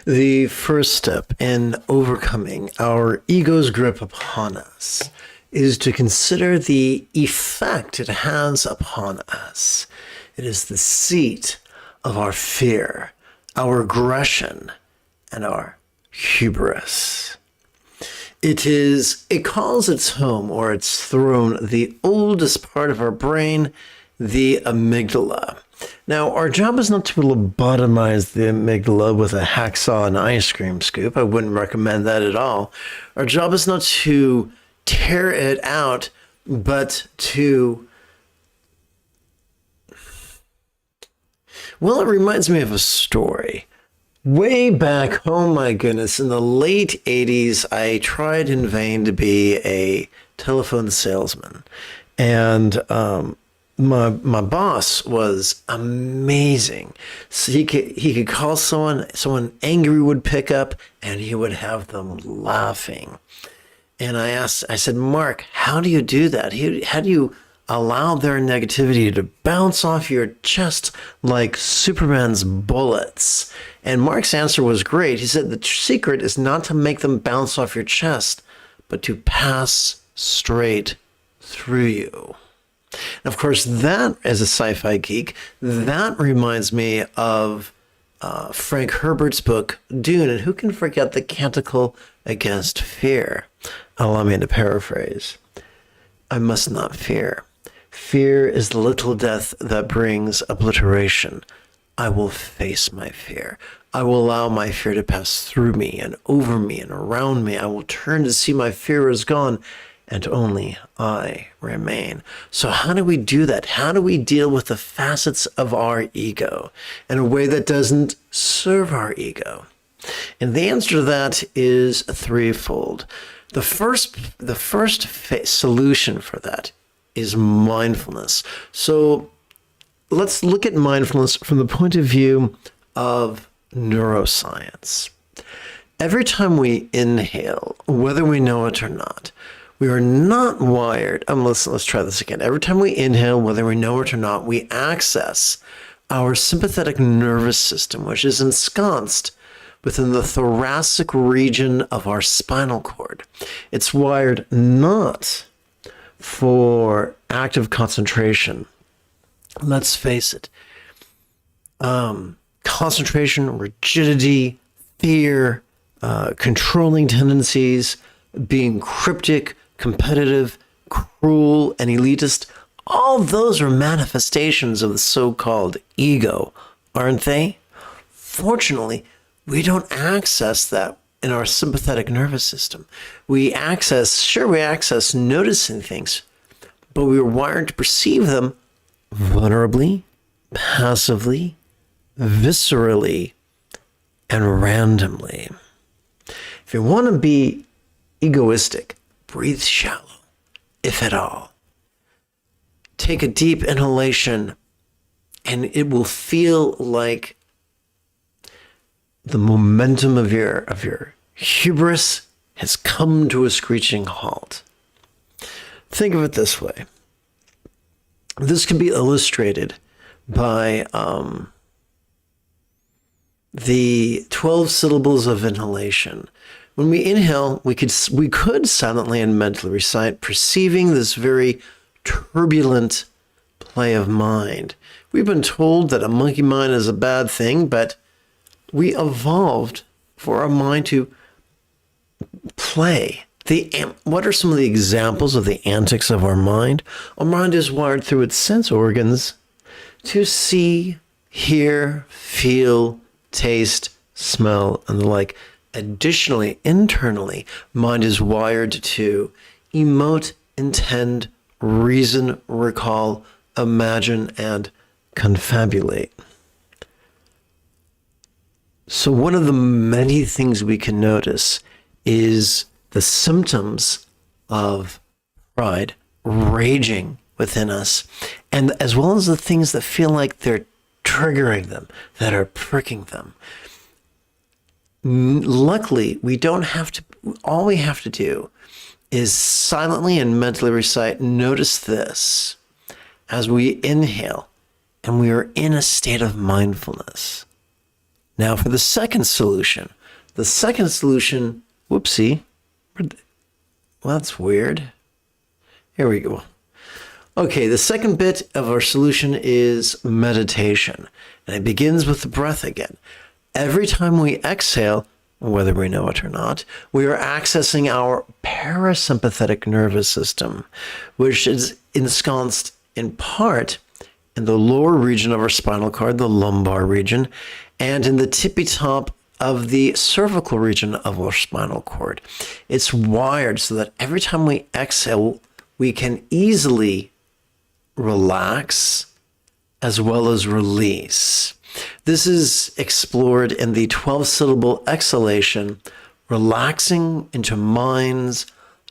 The first step in overcoming our ego's grip upon us is to consider the effect it has upon us. It is the seat of our fear, our aggression, and our hubris. It calls its home or its throne the oldest part of our brain, the amygdala. Now, our job is not to lobotomize the amygdala with a hacksaw and ice cream scoop. I wouldn't recommend that at all. Our job is not to tear it out, but to... Well, it reminds me of a story. Way back, oh my goodness, in the late 80s, I tried in vain to be a telephone salesman. And my boss was amazing. So he could call someone angry would pick up, and he would have them laughing. And I said, Mark, how do you do that? How do you allow their negativity to bounce off your chest like Superman's bullets? And Mark's answer was great. He said, the secret is not to make them bounce off your chest, but to pass straight through you. And of course, that, as a sci-fi geek, that reminds me of Frank Herbert's book, Dune. And who can forget the canticle against fear? Allow me to paraphrase. I must not fear. Fear is the little death that brings obliteration. I will face my fear. I will allow my fear to pass through me and over me and around me. I will turn to see my fear is gone, and only I remain. So how do we do that? How do we deal with the facets of our ego in a way that doesn't serve our ego? And the answer to that is threefold. The first solution for that is mindfulness. So let's look at mindfulness from the point of view of neuroscience. Every time we inhale, whether we know it or not, we are not wired. Let's try this again. Every time we inhale, whether we know it or not, we access our sympathetic nervous system, which is ensconced within the thoracic region of our spinal cord. It's wired not for active concentration. Let's face it. Concentration, rigidity, fear, controlling tendencies, being cryptic, competitive, cruel, and elitist, all those are manifestations of the so-called ego, aren't they? Fortunately, we don't access that in our sympathetic nervous system. We access noticing things, but we are wired to perceive them vulnerably, passively, viscerally, and randomly. If you want to be egoistic, breathe shallow, if at all. Take a deep inhalation, and it will feel like the momentum of your hubris has come to a screeching halt. Think of it this way. This can be illustrated by the 12 syllables of inhalation. When we inhale, we could silently and mentally recite, perceiving this very turbulent play of mind. We've been told that a monkey mind is a bad thing, but we evolved for our mind to play. What are some of the examples of the antics of our mind? Our mind is wired through its sense organs to see, hear, feel, taste, smell, and the like. Additionally, internally, mind is wired to emote, intend, reason, recall, imagine, and confabulate. So one of the many things we can notice is the symptoms of pride raging within us, and as well as the things that feel like they're triggering them, that are pricking them. Luckily, we don't have to, all we have to do is silently and mentally recite, notice this as we inhale and we are in a state of mindfulness. Now for the second solution. The second solution, whoopsie. Well, that's weird. Here we go. Okay, the second bit of our solution is meditation. And it begins with the breath again. Every time we exhale, whether we know it or not, we are accessing our parasympathetic nervous system, which is ensconced in part in the lower region of our spinal cord, the lumbar region, and in the tippy top of the cervical region of our spinal cord. It's wired so that every time we exhale, we can easily relax as well as release. This is explored in the 12-syllable exhalation, relaxing into mind's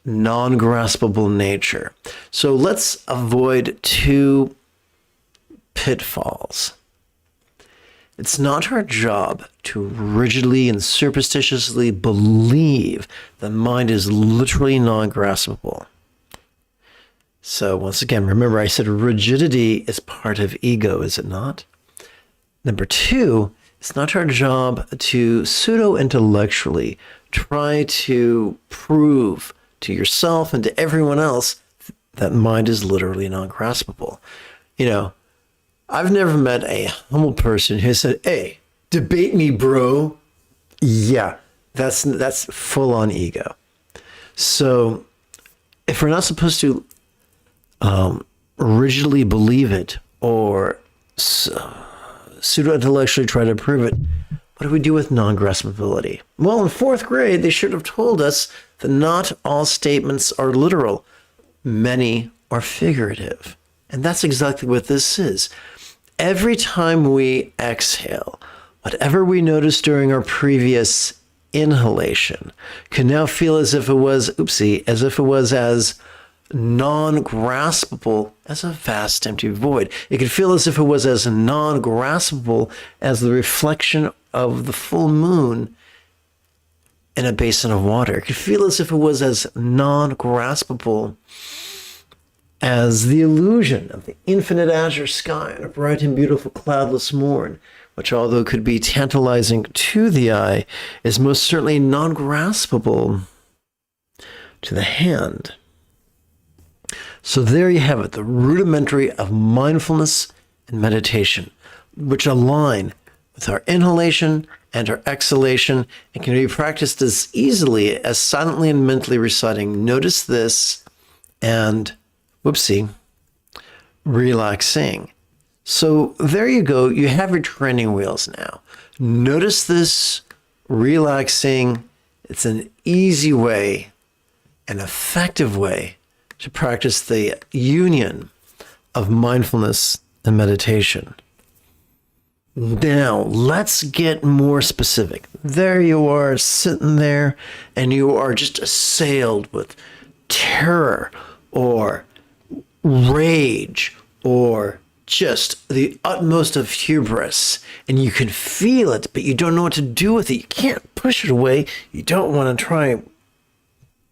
non-graspable nature. So let's avoid two pitfalls. It's not our job to rigidly and superstitiously believe the mind is literally non-graspable. So once again, remember I said rigidity is part of ego, is it not? Number two, it's not our job to pseudo-intellectually try to prove to yourself and to everyone else that mind is literally non-graspable. You know, I've never met a humble person who said, "Hey, debate me, bro." Yeah, that's full-on ego. So if we're not supposed to rigidly believe it or pseudo-intellectually try to prove it, what do we do with non-graspability? Well, in fourth grade, they should have told us that not all statements are literal. Many are figurative. And that's exactly what this is. Every time we exhale, whatever we noticed during our previous inhalation can now feel as if it was, as non-graspable as a vast empty void. It could feel as if it was as non-graspable as the reflection of the full moon in a basin of water. It could feel as if it was as non-graspable as the illusion of the infinite azure sky on a bright and beautiful cloudless morn, which, although could be tantalizing to the eye, is most certainly non-graspable to the hand. So there you have it, the rudimentary of mindfulness and meditation, which align with our inhalation and our exhalation and can be practiced as easily as silently and mentally reciting, "Notice this," and relaxing. So there you go. You have your training wheels now. Notice this, relaxing. It's an easy way, an effective way to practice the union of mindfulness and meditation. Now, let's get more specific. There you are sitting there and you are just assailed with terror or rage or just the utmost of hubris, and you can feel it, but you don't know what to do with it. You can't push it away. You don't want to try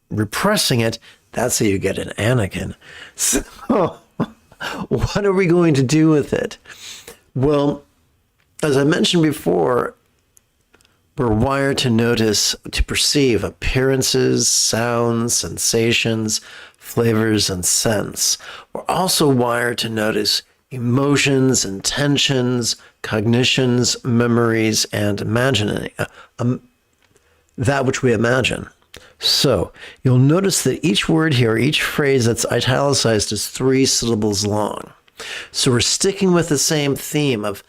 repressing it. That's how you get an Anakin. So what are we going to do with it? Well, as I mentioned before, we're wired to notice, to perceive appearances, sounds, sensations, flavors, and scents. We're also wired to notice emotions, intentions, cognitions, memories, and imagining, that which we imagine. So you'll notice that each word here, each phrase that's italicized is 3 syllables long. So we're sticking with the same theme of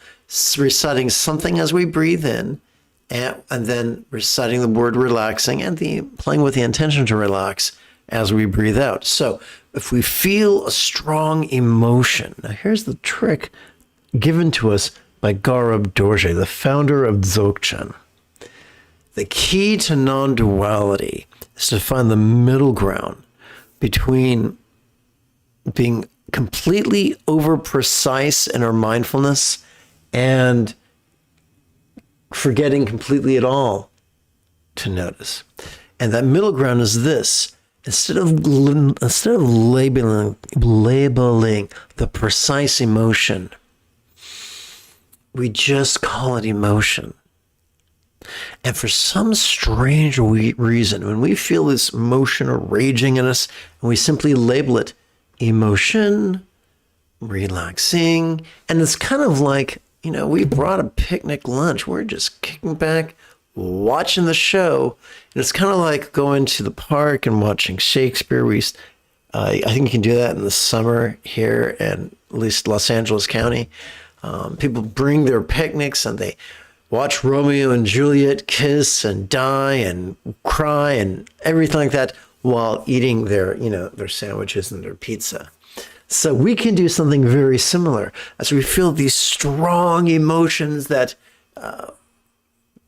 reciting something as we breathe in, and then reciting the word relaxing and playing with the intention to relax as we breathe out. So if we feel a strong emotion, now here's the trick given to us by Garab Dorje, the founder of Dzogchen. The key to non-duality is to find the middle ground between being completely over-precise in our mindfulness and forgetting completely at all to notice. And that middle ground is this. Instead of labeling the precise emotion, we just call it emotion. And for some strange reason, when we feel this emotion raging in us, and we simply label it emotion, relaxing, and it's kind of like, we brought a picnic lunch. We're just kicking back, watching the show. And it's kind of like going to the park and watching Shakespeare. I think you can do that in the summer here in at least Los Angeles County. People bring their picnics and they watch Romeo and Juliet kiss and die and cry and everything like that while eating their sandwiches and their pizza. So we can do something very similar as we feel these strong emotions that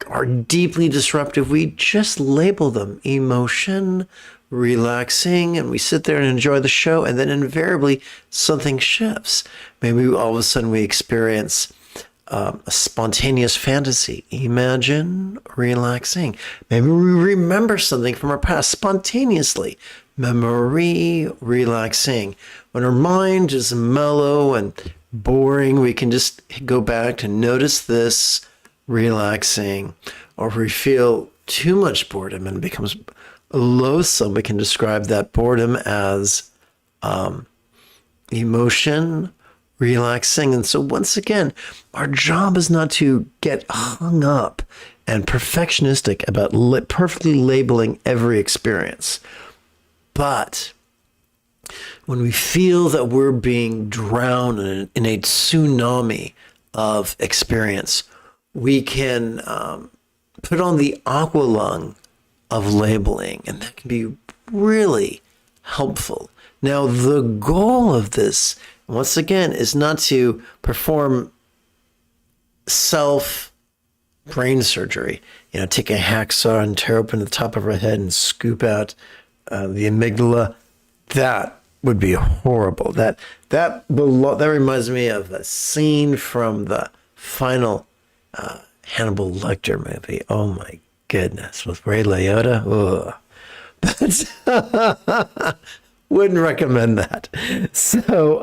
are deeply disruptive. We just label them emotion, relaxing, and we sit there and enjoy the show, and then invariably something shifts. Maybe all of a sudden we experience a spontaneous fantasy. Imagine, relaxing. Maybe we remember something from our past spontaneously. Memory, relaxing. When our mind is mellow and boring, we can just go back to notice this, relaxing. Or if we feel too much boredom and it becomes loathsome, we can describe that boredom as emotion, relaxing. And so once again, our job is not to get hung up and perfectionistic about perfectly labeling every experience. But when we feel that we're being drowned in a tsunami of experience, we can put on the aqua lung of labeling, and that can be really helpful. Now, the goal of this, once again, is not to perform self-brain surgery, take a hacksaw and tear open the top of our head and scoop out the amygdala. That would be horrible. That reminds me of a scene from the final Hannibal Lecter movie. Oh my goodness, with Ray Liotta. But wouldn't recommend that. So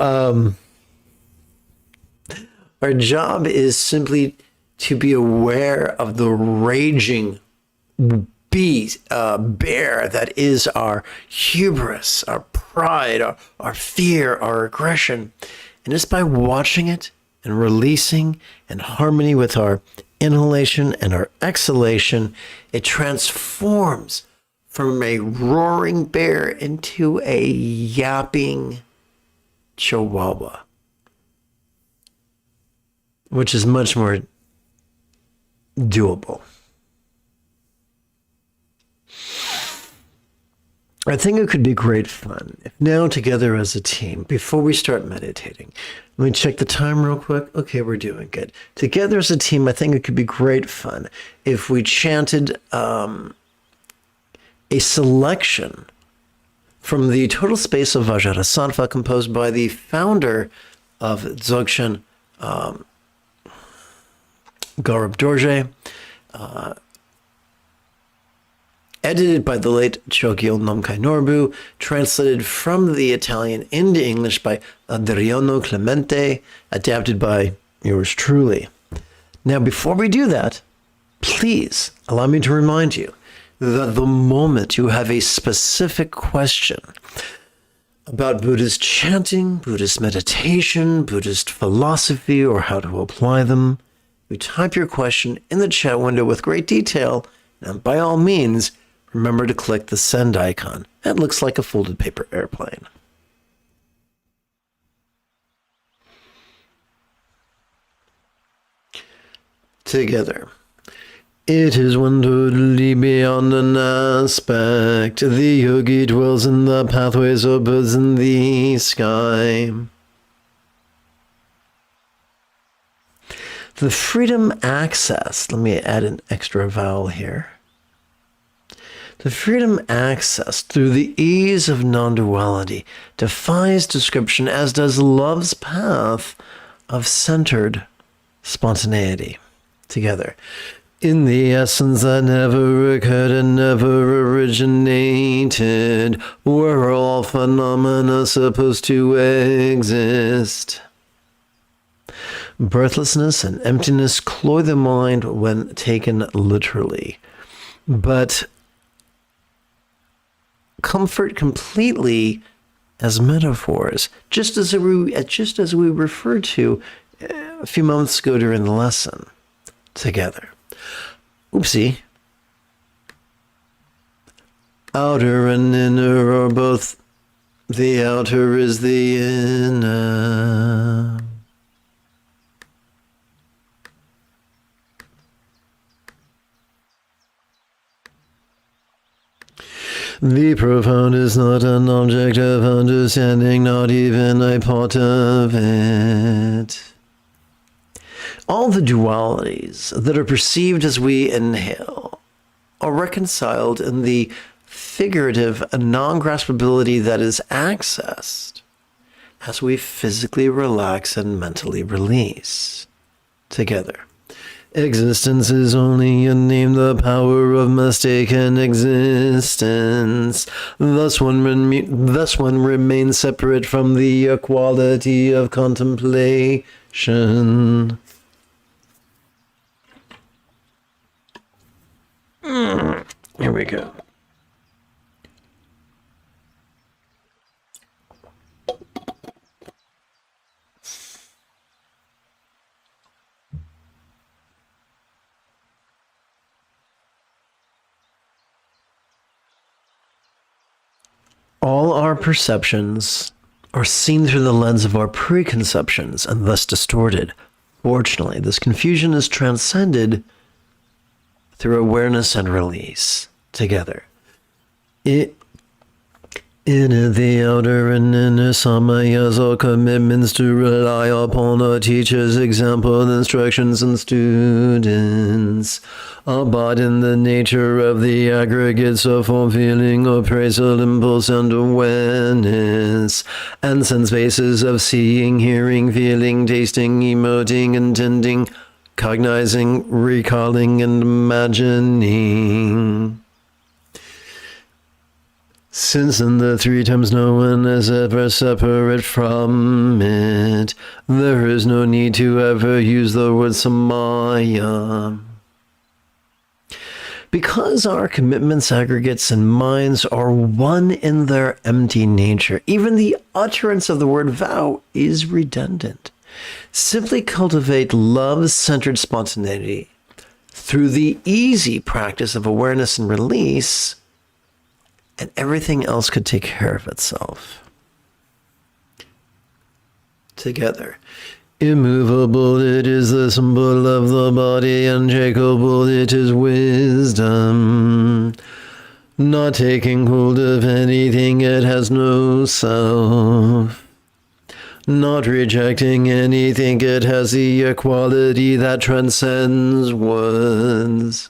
our job is simply to be aware of the raging bear that is our hubris, our pride, our fear, our aggression. And just by watching it and releasing in harmony with our inhalation and our exhalation, it transforms from a roaring bear into a yapping chihuahua, which is much more doable. I think it could be great fun if now together as a team, before we start meditating, let me check the time real quick. Okay, we're doing good. Together as a team, I think it could be great fun if we chanted a selection from the total space of Vajrasattva composed by the founder of Dzogchen, Gaurab Dorje, edited by the late Chogyal Nomkai Norbu, translated from the Italian into English by Adriano Clemente, adapted by yours truly. Now, before we do that, please allow me to remind you that the moment you have a specific question about Buddhist chanting, Buddhist meditation, Buddhist philosophy, or how to apply them, you type your question in the chat window with great detail, and by all means, remember to click the send icon. That looks like a folded paper airplane. Together. It is one totally beyond an aspect. The yogi dwells in the pathways of birds in the sky. The freedom access, let me add an extra vowel here. The freedom accessed through the ease of non-duality defies description, as does love's path of centered spontaneity. Together. In the essence that never occurred and never originated, were all phenomena supposed to exist. Birthlessness and emptiness cloy the mind when taken literally, but comfort completely as metaphors, just as we referred to a few moments ago during the lesson together. Oopsie. Outer and inner are both. The outer is the inner. The profound is not an object of understanding, not even a part of it. All the dualities that are perceived as we inhale are reconciled in the figurative non-graspability that is accessed as we physically relax and mentally release together. Existence is only a name, the power of mistaken existence. Thus one remains separate from the quality of contemplation. Here we go. All our perceptions are seen through the lens of our preconceptions and thus distorted. Fortunately, this confusion is transcended through awareness and release together. In the outer and inner samayas, all commitments to rely upon a teacher's example, instructions, and students abide in the nature of the aggregates of form, feeling, appraisal, impulse, and awareness, and sense bases of seeing, hearing, feeling, tasting, emoting, intending, cognizing, recalling, and imagining. Since in the three times no one is ever separate from it, there is no need to ever use the word samaya. Because our commitments, aggregates, and minds are one in their empty nature, even the utterance of the word vow is redundant. Simply cultivate love-centered spontaneity through the easy practice of awareness and release, and everything else could take care of itself. Together. Immovable, it is the symbol of the body, unshakable, it is wisdom. Not taking hold of anything, it has no self. Not rejecting anything, it has the equality that transcends words.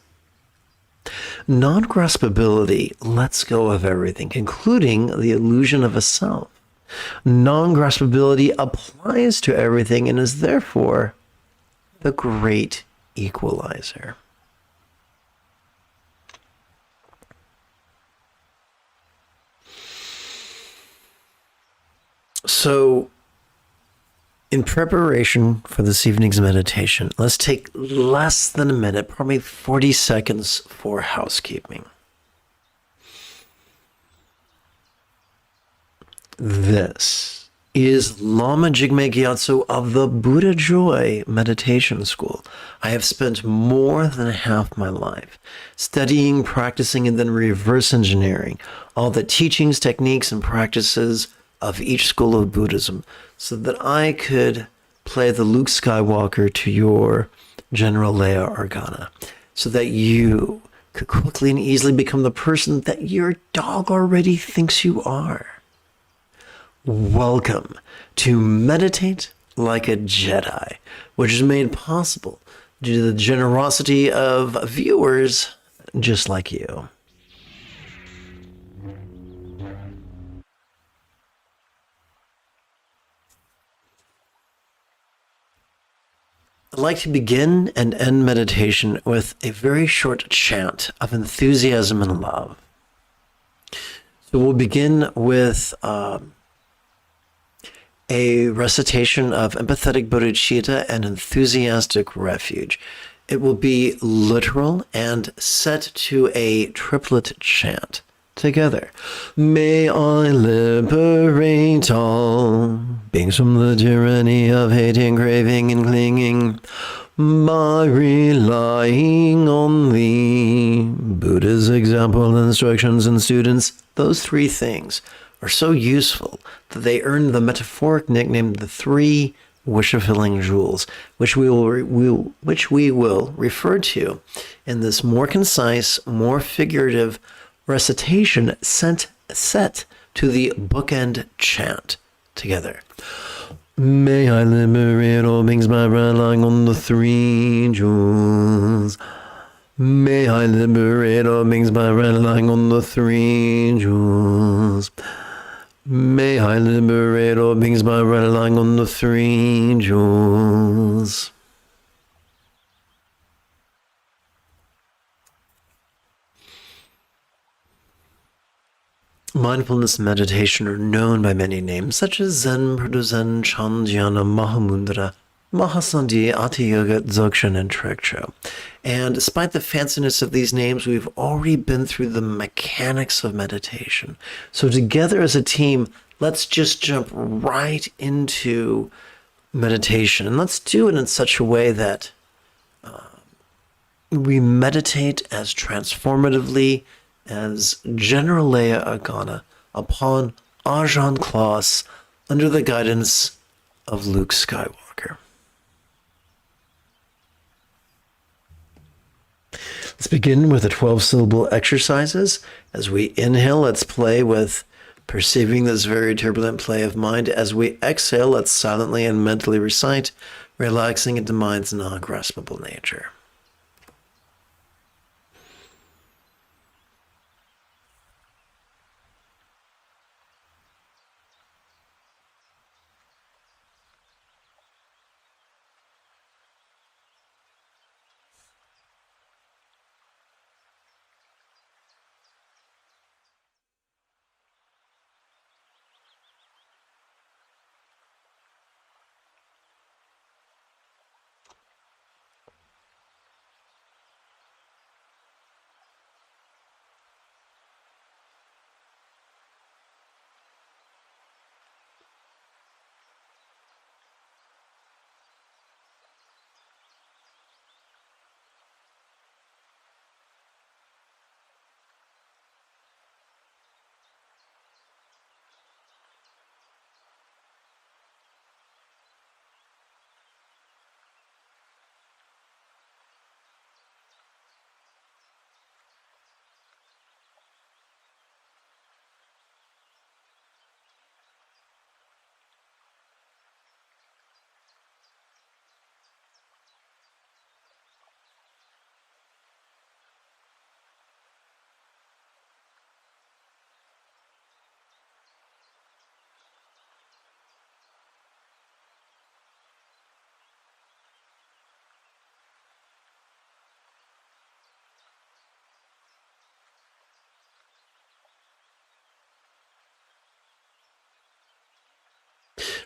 Non-graspability lets go of everything, including the illusion of a self. Non-graspability applies to everything and is therefore the great equalizer. So, in preparation for this evening's meditation, let's take less than a minute, probably 40 seconds for housekeeping. This is Lama Jigme Gyatso of the Buddha Joy Meditation School. I have spent more than half my life studying, practicing, and then reverse engineering all the teachings, techniques, and practices of each school of Buddhism so that I could play the Luke Skywalker to your General Leia Organa, so that you could quickly and easily become the person that your dog already thinks you are. Welcome to Meditate Like a Jedi, which is made possible due to the generosity of viewers just like you. I'd like to begin and end meditation with a very short chant of enthusiasm and love. So we'll begin with a a recitation of empathetic bodhicitta and enthusiastic refuge. It will be literal and set to a triplet chant. Together. May I liberate all beings from the tyranny of hating, craving, and clinging by relying on thee. Buddha's example, instructions, and students, those three things are so useful that they earned the metaphoric nickname the three wish-fulfilling jewels, which we will refer to in this more concise, more figurative recitation set to the bookend chant. Together. May I liberate all beings by relying on the three jewels. May I liberate all beings by relying on the three jewels. May I liberate all beings by relying on the three jewels. Mindfulness and meditation are known by many names, such as Zen, Purdu-Zen, Chandhyana, Mahamudra, Mahasandhi, Ati Yoga, Dzogchen, and Trekcho. And despite the fanciness of these names, we've already been through the mechanics of meditation. So together as a team, let's just jump right into meditation. And let's do it in such a way that we meditate as transformatively as General Leia Organa upon Ajahn Kloss under the guidance of Luke Skywalker. Let's begin with the 12-syllable exercises. As we inhale, let's play with perceiving this very turbulent play of mind. As we exhale, let's silently and mentally recite, relaxing into mind's non-graspable nature.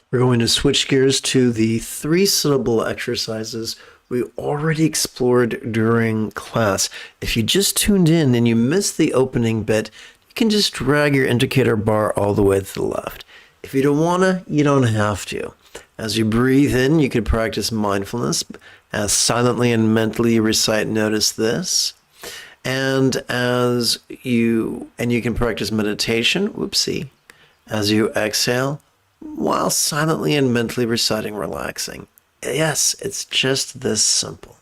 We're going to switch gears to the 3-syllable exercises we already explored during class. If you just tuned in and you missed the opening bit, you can just drag your indicator bar all the way to the left. If you don't want to, you don't have to. As you breathe in, you can practice mindfulness. As silently and mentally recite, notice this. And you can practice meditation, whoopsie, as you exhale, while silently and mentally reciting, relaxing. Yes, it's just this simple.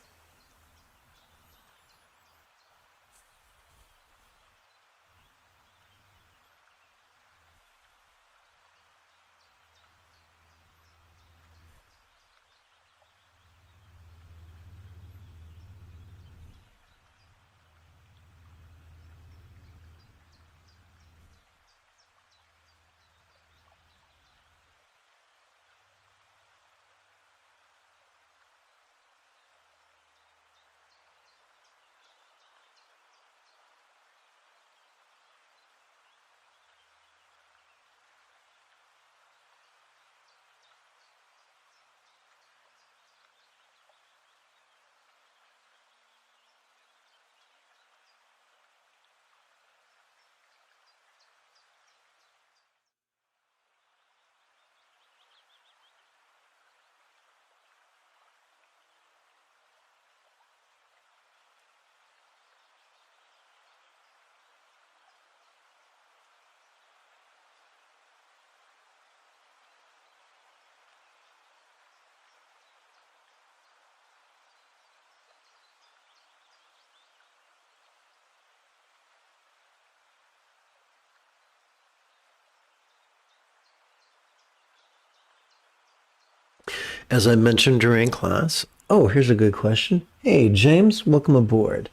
As I mentioned during class, oh, here's a good question. Hey, James, welcome aboard.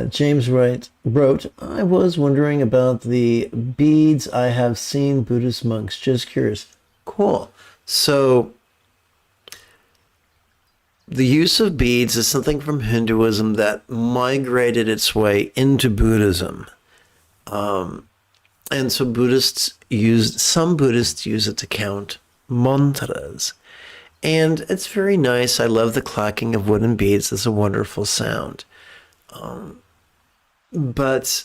James wrote, I was wondering about the beads I have seen Buddhist monks. Just curious. Cool. So, the use of beads is something from Hinduism that migrated its way into Buddhism. And so some Buddhists use it to count mantras. And it's very nice. I love the clacking of wooden beads. It's a wonderful sound. But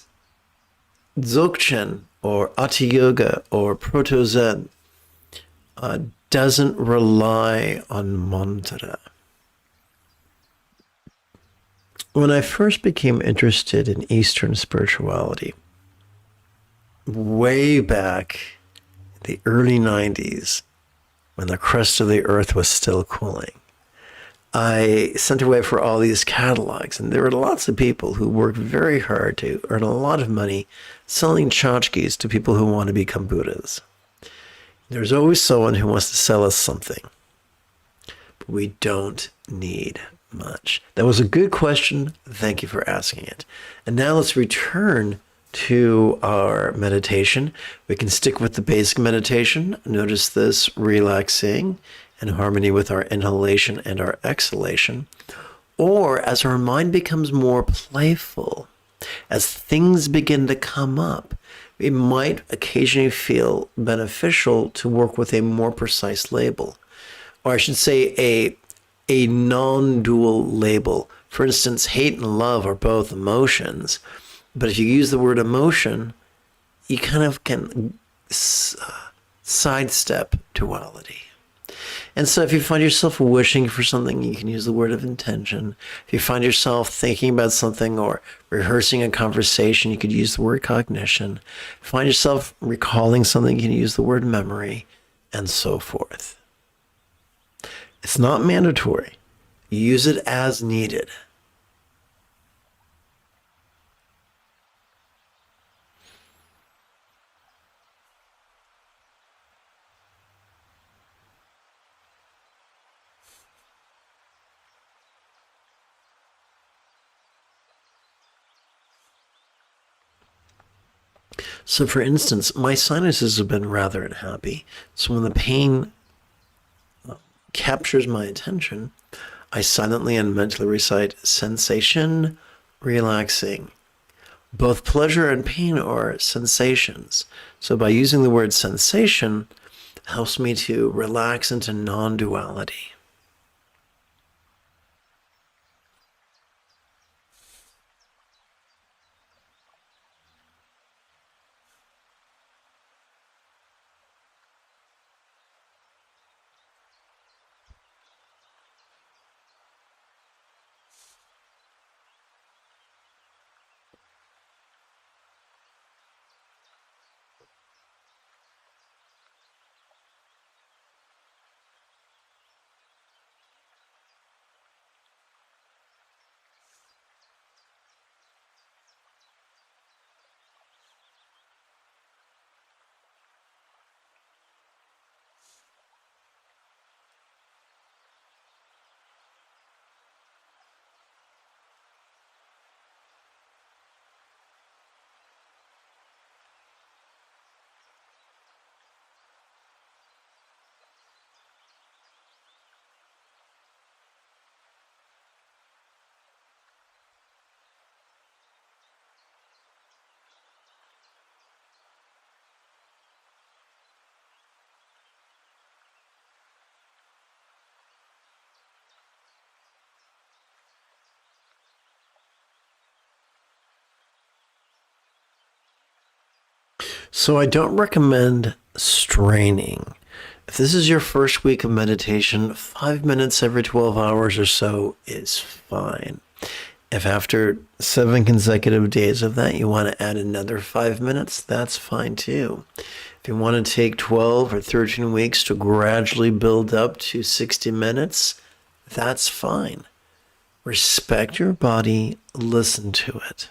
Dzogchen or Hatha Yoga or Proto Zen doesn't rely on mantra. When I first became interested in Eastern spirituality, way back in the early 90s, when the crust of the earth was still cooling, I sent away for all these catalogs, and there were lots of people who worked very hard to earn a lot of money selling tchotchkes to people who want to become Buddhas. There's always someone who wants to sell us something, but we don't need much. That was a good question. Thank you for asking it. And now let's return to our meditation. We can stick with the basic meditation. Notice this relaxing in harmony with our inhalation and our exhalation. Or as our mind becomes more playful, as things begin to come up, it might occasionally feel beneficial to work with a more precise label. Or I should say a non-dual label. For instance, hate and love are both emotions, but if you use the word emotion, you kind of can sidestep duality. And so if you find yourself wishing for something, you can use the word of intention. If you find yourself thinking about something or rehearsing a conversation, you could use the word cognition. If you find yourself recalling something, you can use the word memory, and so forth. It's not mandatory. Use it as needed. So for instance, my sinuses have been rather unhappy. So when the pain captures my attention, I silently and mentally recite sensation, relaxing. Both pleasure and pain are sensations. So by using the word sensation, it helps me to relax into non-duality. So I don't recommend straining. If this is your first week of meditation, 5 minutes every 12 hours or so is fine. If after 7 consecutive days of that you want to add another 5 minutes, that's fine too. If you want to take 12 or 13 weeks to gradually build up to 60 minutes, that's fine. Respect your body, listen to it.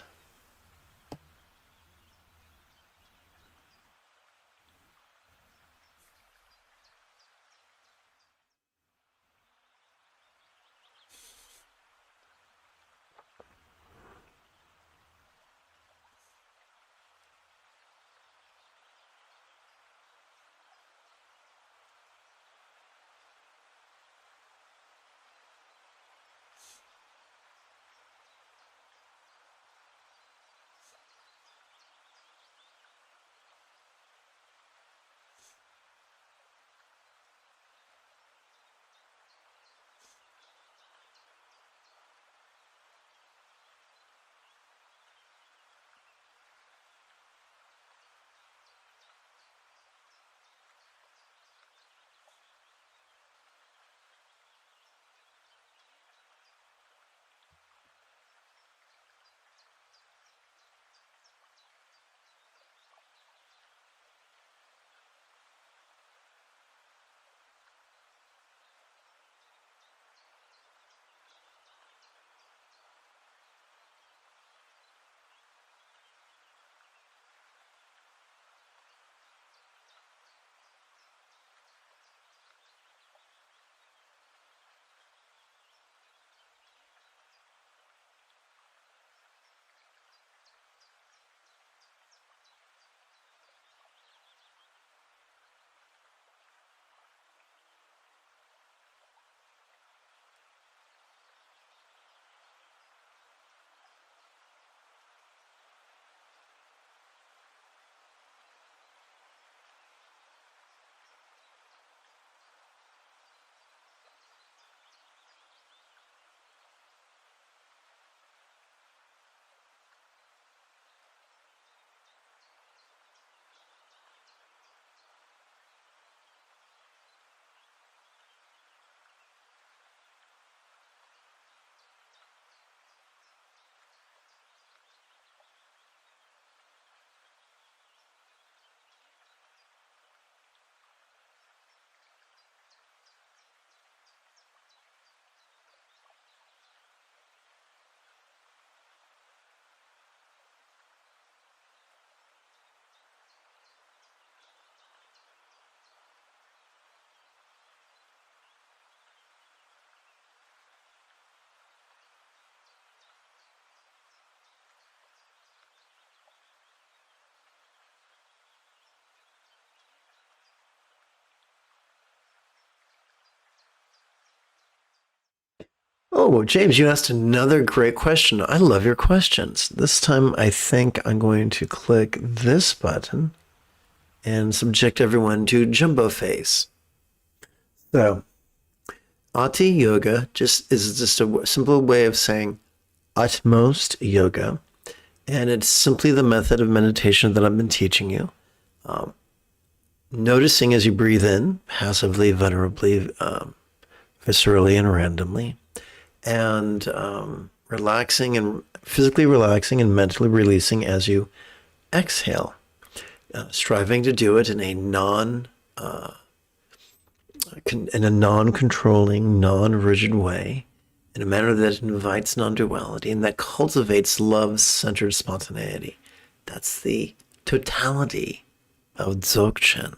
Oh, James, you asked another great question. I love your questions. This time, I think I'm going to click this button and subject everyone to Jumbo Face. So, Ati Yoga is just a simple way of saying utmost yoga, and it's simply the method of meditation that I've been teaching you. Noticing as you breathe in, passively, venerably, viscerally, and randomly, and relaxing and physically relaxing and mentally releasing as you exhale, striving to do it in a non-controlling, non-rigid way, in a manner that invites non-duality and that cultivates love-centered spontaneity. That's the totality of Dzogchen.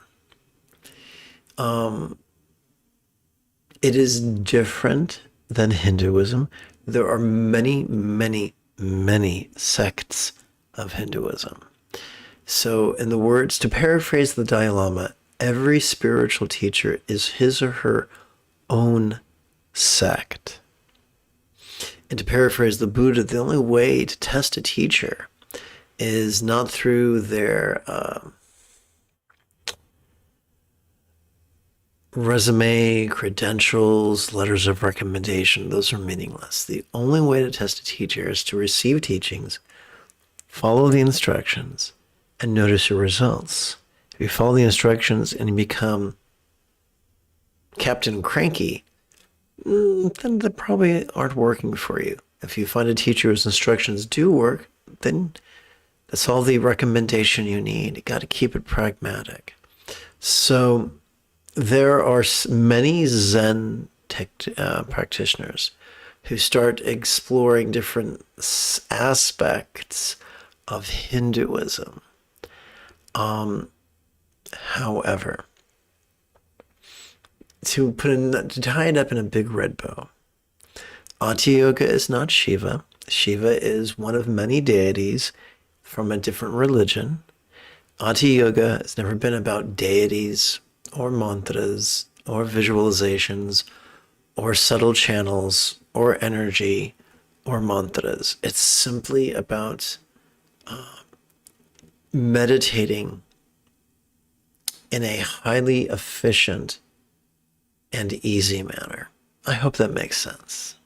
It is different than Hinduism. There are many, many, many sects of Hinduism. So, in the words, to paraphrase the Dalai Lama, every spiritual teacher is his or her own sect. And to paraphrase the Buddha, the only way to test a teacher is not through their resume, credentials, letters of recommendation. Those are meaningless. The only way to test a teacher is to receive teachings, follow the instructions, and notice your results. If you follow the instructions and you become Captain Cranky, then they probably aren't working for you. If you find a teacher whose instructions do work, then that's all the recommendation you need. You got to keep it pragmatic. So there are many Zen practitioners who start exploring different aspects of Hinduism. However, to tie it up in a big red bow, Ati Yoga is not Shiva. Shiva is one of many deities from a different religion. Ati Yoga has never been about deities or mantras or visualizations or subtle channels or energy or mantras. It's simply about meditating in a highly efficient and easy manner. I hope that makes sense.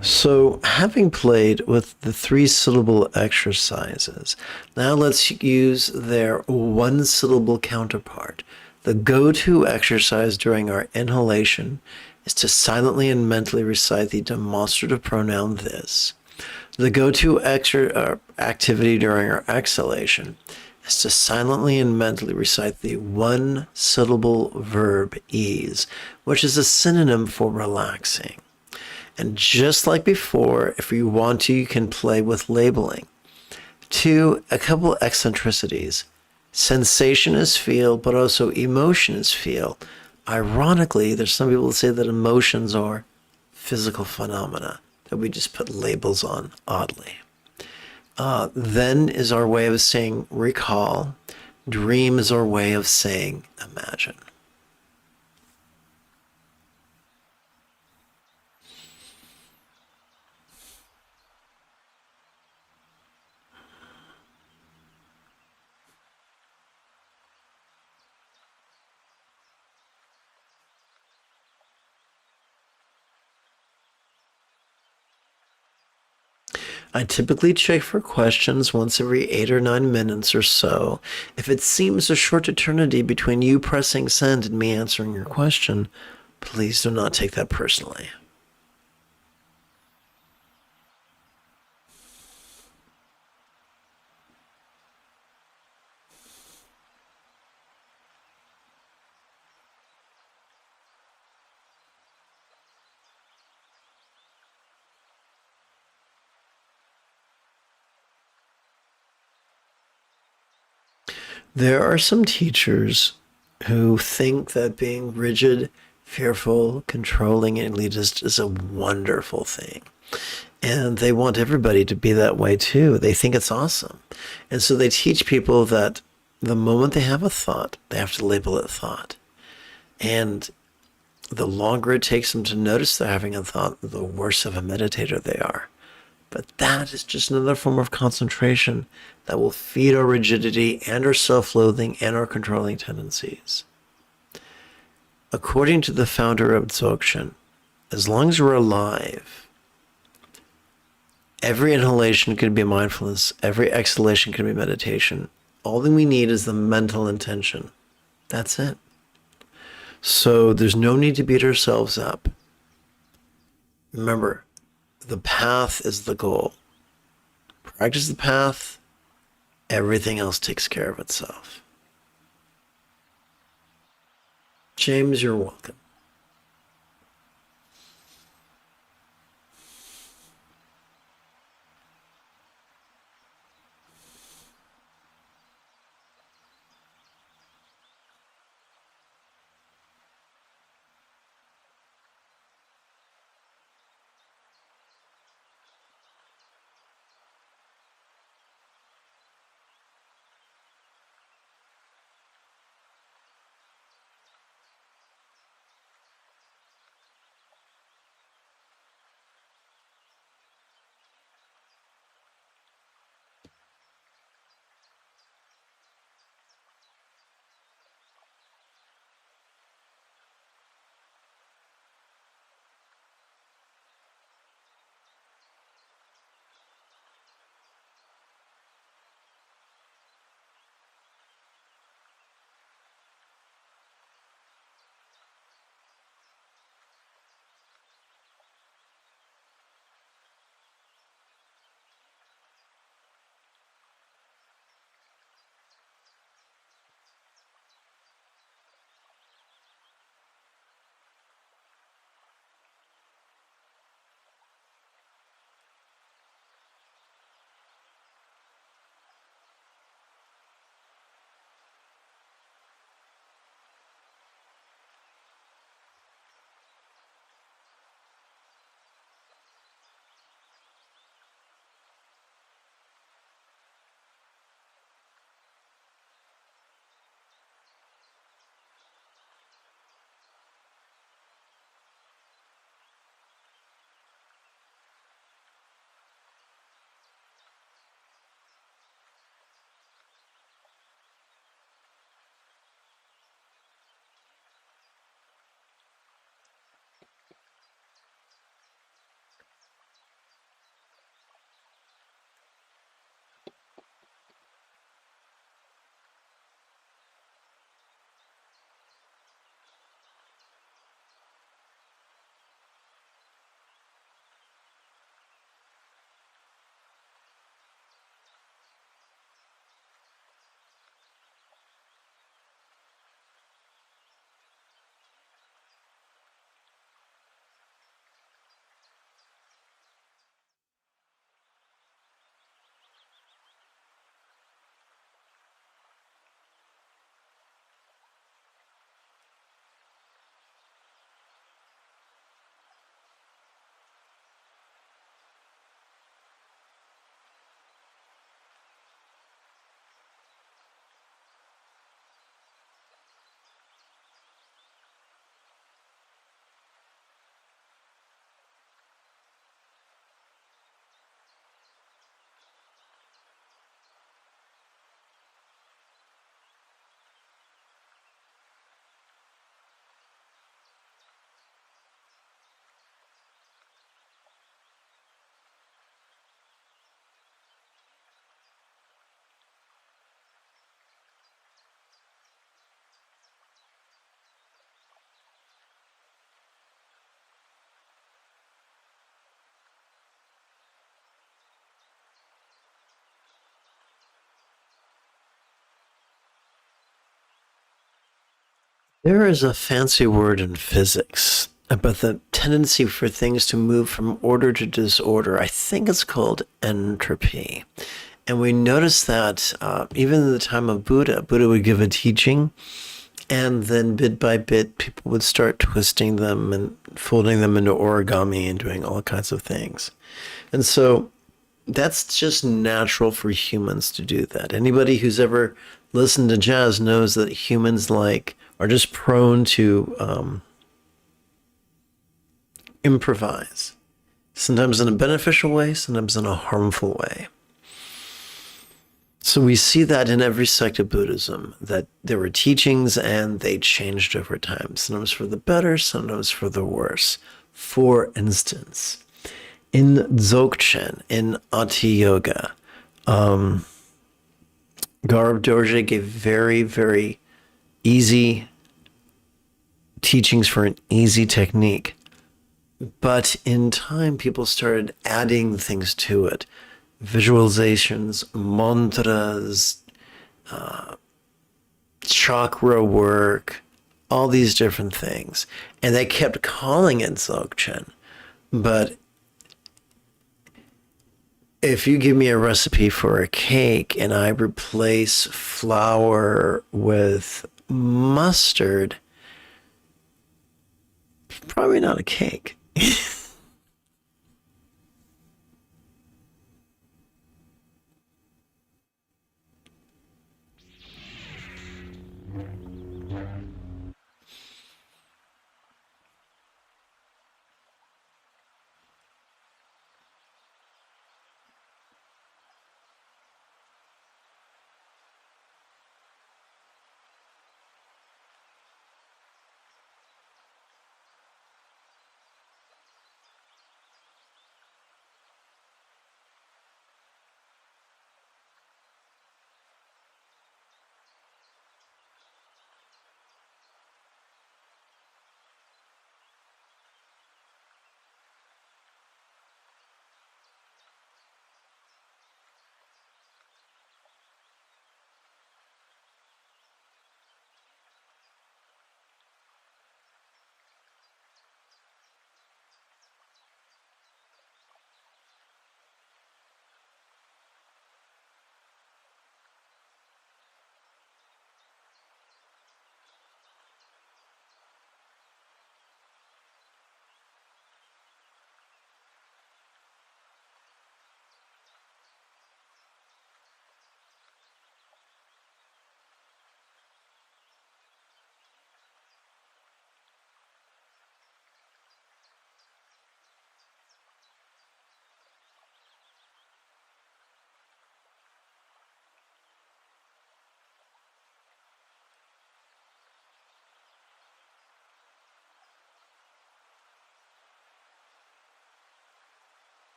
So, having played with the 3-syllable exercises, now let's use their 1-syllable counterpart. The go-to exercise during our inhalation is to silently and mentally recite the demonstrative pronoun this. The go-to activity during our exhalation is to silently and mentally recite the 1-syllable verb ease, which is a synonym for relaxing. And just like before, if you want to, you can play with labeling. 2, a couple eccentricities. Sensation is feel, but also emotion is feel. Ironically, there's some people that say that emotions are physical phenomena that we just put labels on, oddly. Then is our way of saying recall. Dream is our way of saying imagine. I typically check for questions once every 8 or 9 minutes or so. If it seems a short eternity between you pressing send and me answering your question, please do not take that personally. There are some teachers who think that being rigid, fearful, controlling, and elitist is a wonderful thing. And they want everybody to be that way too. They think it's awesome. And so they teach people that the moment they have a thought, they have to label it thought. And the longer it takes them to notice they're having a thought, the worse of a meditator they are. But that is just another form of concentration that will feed our rigidity and our self-loathing and our controlling tendencies. According to the founder of Dzogchen, as long as we're alive, every inhalation can be mindfulness, every exhalation can be meditation. All that we need is the mental intention. That's it. So there's no need to beat ourselves up. Remember, the path is the goal. Practice the path, everything else takes care of itself. James, you're welcome. There is a fancy word in physics about the tendency for things to move from order to disorder. I think it's called entropy. And we notice that even in the time of Buddha, Buddha would give a teaching, and then bit by bit, people would start twisting them and folding them into origami and doing all kinds of things. And so that's just natural for humans to do that. Anybody who's ever listened to jazz knows that humans are just prone to improvise, sometimes in a beneficial way, sometimes in a harmful way. So we see that in every sect of Buddhism, that there were teachings and they changed over time, sometimes for the better, sometimes for the worse. For instance, in Dzogchen, in Ati Yoga, Gaurav Dorje gave very, very easy teachings for an easy technique. But in time, people started adding things to it. Visualizations, mantras, chakra work, all these different things. And they kept calling it Dzogchen. But if you give me a recipe for a cake and I replace flour with mustard, probably not a cake.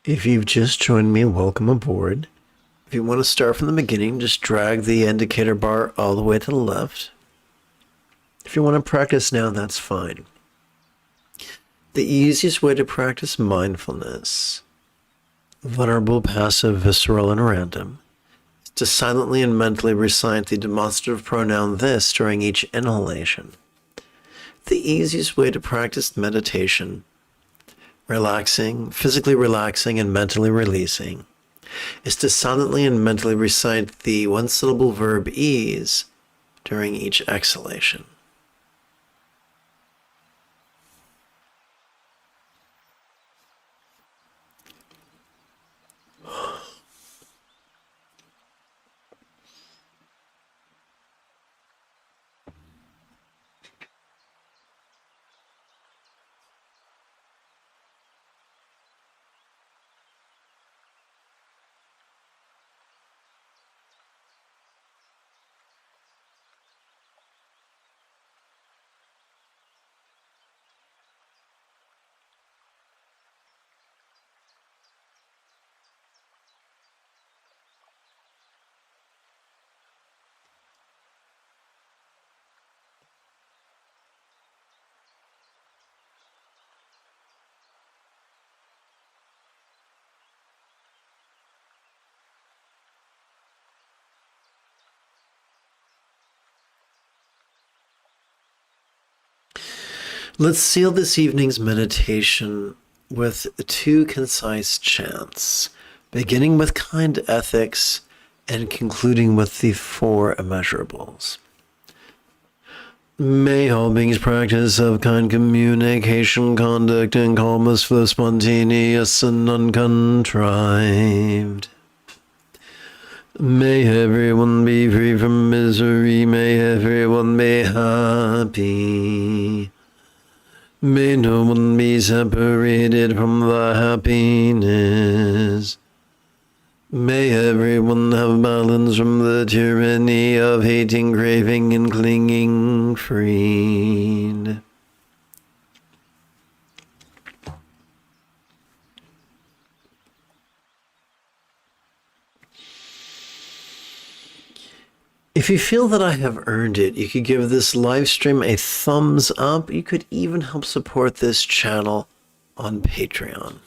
If you've just joined me, welcome aboard. If you want to start from the beginning, just drag the indicator bar all the way to the left. If you want to practice now, that's fine. The easiest way to practice mindfulness, vulnerable, passive, visceral, and random, is to silently and mentally recite the demonstrative pronoun this during each inhalation. The easiest way to practice meditation, relaxing, physically relaxing, and mentally releasing, is to silently and mentally recite the one-syllable verb ease during each exhalation. Let's seal this evening's meditation with 2 concise chants, beginning with kind ethics and concluding with the 4 immeasurables. May all beings practice of kind communication, conduct, and calmness flow spontaneous and uncontrived. May everyone be free from misery, may everyone be happy. May no one be separated from the happiness. May everyone have balance from the tyranny of hating, craving, and clinging freed. If you feel that I have earned it, you could give this live stream a thumbs up. You could even help support this channel on Patreon.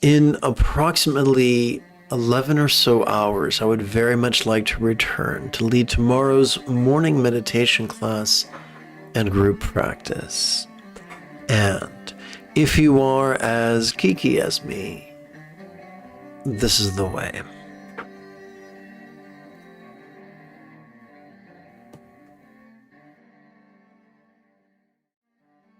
In approximately 11 or so hours, I would very much like to return to lead tomorrow's morning meditation class and group practice. And if you are as geeky as me, this is the way.